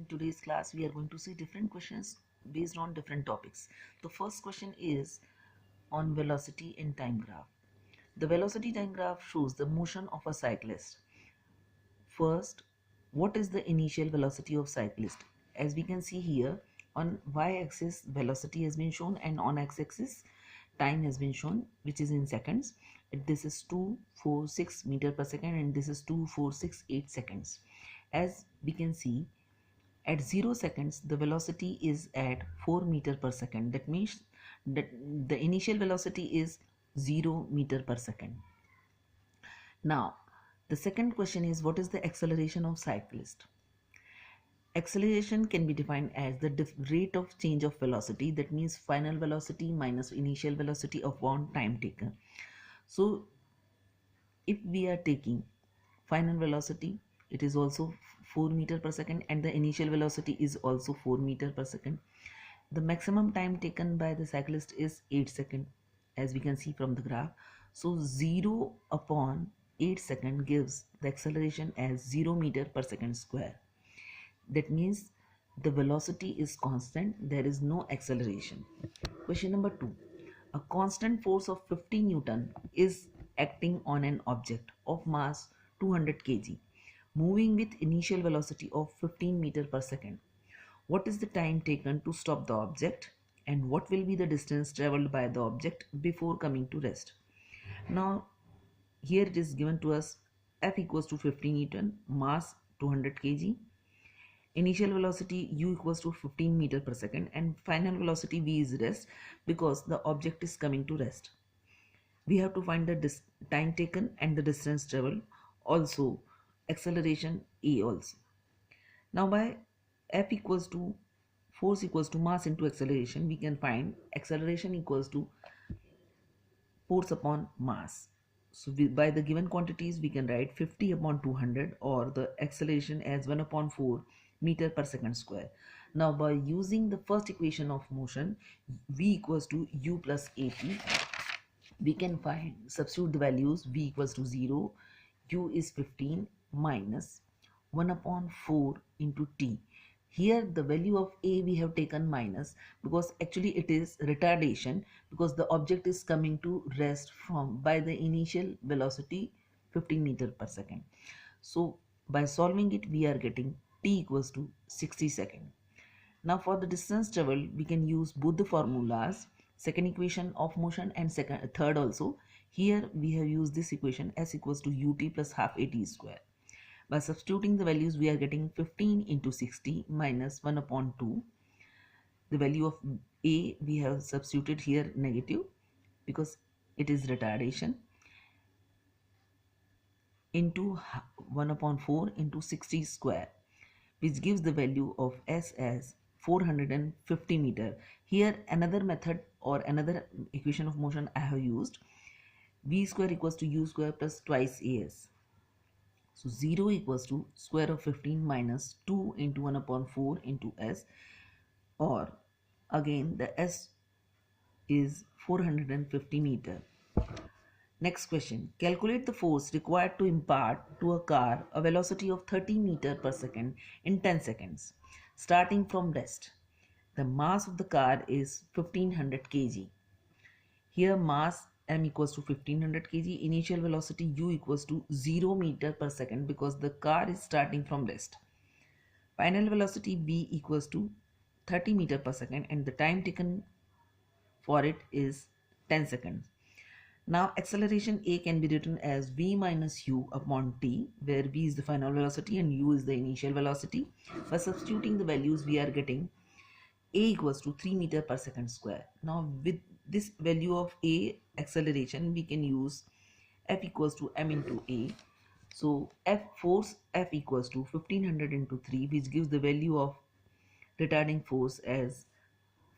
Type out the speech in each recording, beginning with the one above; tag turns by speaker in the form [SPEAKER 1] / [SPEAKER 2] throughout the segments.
[SPEAKER 1] today's class we are going to see different questions based on different topics. The first question is on velocity in time graph. The velocity time graph shows the motion of a cyclist. First, what is the initial velocity of cyclist? As we can see here, on y-axis velocity has been shown and on x-axis time has been shown, which is in seconds. This is 246 meter per second and this is 2468 seconds. As we can see, at 0 seconds the velocity is at 4 meter per second. That means that the initial velocity is 0 meter per second. Now the second question is, what is the acceleration of cyclist? Acceleration can be defined as the rate of change of velocity, that means final velocity minus initial velocity upon time taken. So if we are taking final velocity, it is also 4 meter per second and the initial velocity is also 4 meter per second. The maximum time taken by the cyclist is 8 seconds, as we can see from the graph. So 0 upon 8 seconds gives the acceleration as 0 meter per second square. That means the velocity is constant, there is no acceleration. Question number 2. A constant force of 50 Newton is acting on an object of mass 200 kg, moving with initial velocity of 15 meter per second. What is the time taken to stop the object and what will be the distance traveled by the object before coming to rest? Now here it is given to us F equals to 50 Newton, mass 200 kg, initial velocity u equals to 15 meter per second and final velocity v is rest because the object is coming to rest. We have to find the time taken and the distance traveled, also acceleration a also. Now by F equals to force equals to mass into acceleration, we can find acceleration equals to force upon mass. So by the given quantities we can write 50 upon 200 or the acceleration as 1 upon 4 meter per second square. Now by using the first equation of motion, v equals to u plus at, we can find, substitute the values. V equals to 0, u is 15 minus 1 upon 4 into t. Here the value of a we have taken minus because actually it is retardation, because the object is coming to rest from by the initial velocity 15 meter per second. So by solving it we are getting t equals to 60 seconds. Now for the distance traveled we can use both the formulas, second equation of motion and third also. Here we have used this equation, s equals to ut plus half at square. By substituting the values we are getting 15 into 60 minus 1 upon 2. The value of a we have substituted here negative because it is retardation, into 1 upon 4 into 60 square, which gives the value of s as 450 meter. Here another method or another equation of motion I have used. V square equals to u square plus twice as. So 0 equals to square of 15 minus 2 into 1 upon 4 into s, or again the s is 450 meter. Next question. Calculate the force required to impart to a car a velocity of 30 meter per second in 10 seconds, starting from rest. The mass of the car is 1500 kg. Here mass m equals to 1500 kg, initial velocity u equals to 0 meter per second because the car is starting from rest. Final velocity v equals to 30 meter per second and the time taken for it is 10 seconds. Now acceleration a can be written as v minus u upon t, where v is the final velocity and u is the initial velocity. By substituting the values we are getting a equals to 3 meter per second square. Now with this value of a acceleration we can use F equals to m into a. So force F equals to 1500 into 3, which gives the value of retarding force as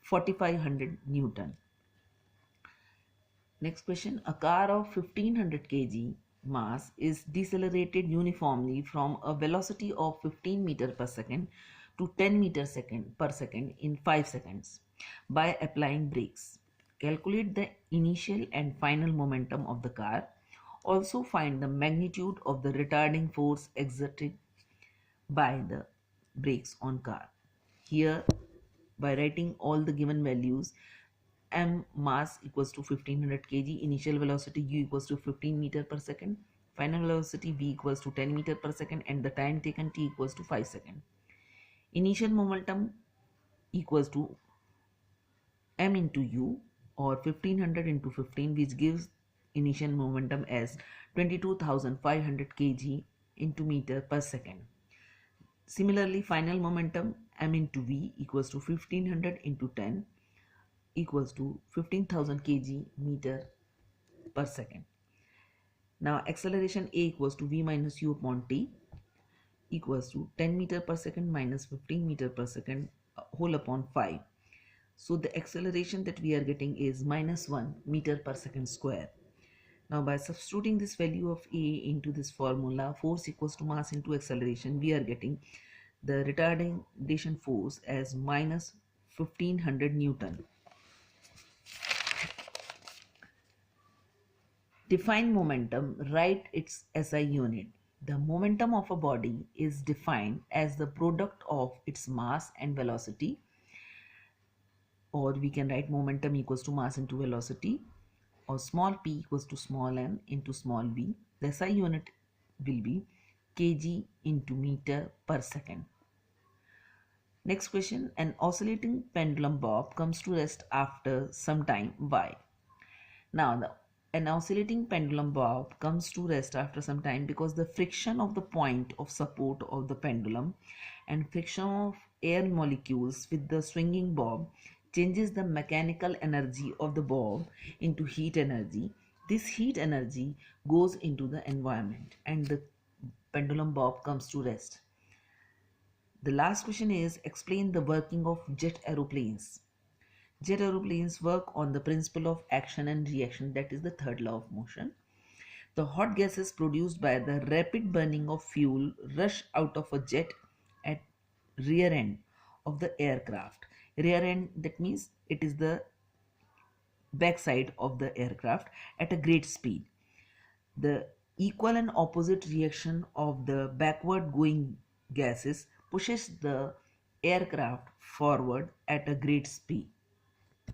[SPEAKER 1] 4500 Newton. Next question. A car of 1500 kg mass is decelerated uniformly from a velocity of 15 meter per second to 10 meter per second in 5 seconds by applying brakes. Calculate the initial and final momentum of the car. Also find the magnitude of the retarding force exerted by the brakes on car. Here, by writing all the given values, m mass equals to 1500 kg, initial velocity u equals to 15 meter per second, final velocity v equals to 10 meter per second, and the time taken t equals to 5 seconds. Initial momentum equals to m into u, or 1500 into 15, which gives initial momentum as 22,500 kg into meter per second. Similarly, final momentum m into v equals to 1500 into 10 equals to 15,000 kg meter per second. Now acceleration a equals to v minus u upon t equals to 10 meter per second minus 15 meter per second whole upon 5. So the acceleration that we are getting is minus 1 meter per second square. Now by substituting this value of a into this formula, force equals to mass into acceleration, we are getting the retardation force as minus 1500 Newton. Define momentum, write its SI unit. The momentum of a body is defined as the product of its mass and velocity, or we can write momentum equals to mass into velocity, or small p equals to small m into small v. The SI unit will be kg into meter per second. Next question, an oscillating pendulum bob comes to rest after some time. Why? Now, an oscillating pendulum bob comes to rest after some time because the friction of the point of support of the pendulum and friction of air molecules with the swinging bob changes the mechanical energy of the bob into heat energy. This heat energy goes into the environment and the pendulum bob comes to rest. The last question is, explain the working of jet aeroplanes. Jet aeroplanes work on the principle of action and reaction, that is the third law of motion. The hot gases produced by the rapid burning of fuel rush out of a jet at rear end of the aircraft. Rear end, that means it is the backside of the aircraft at a great speed. The equal and opposite reaction of the backward going gases pushes the aircraft forward at a great speed.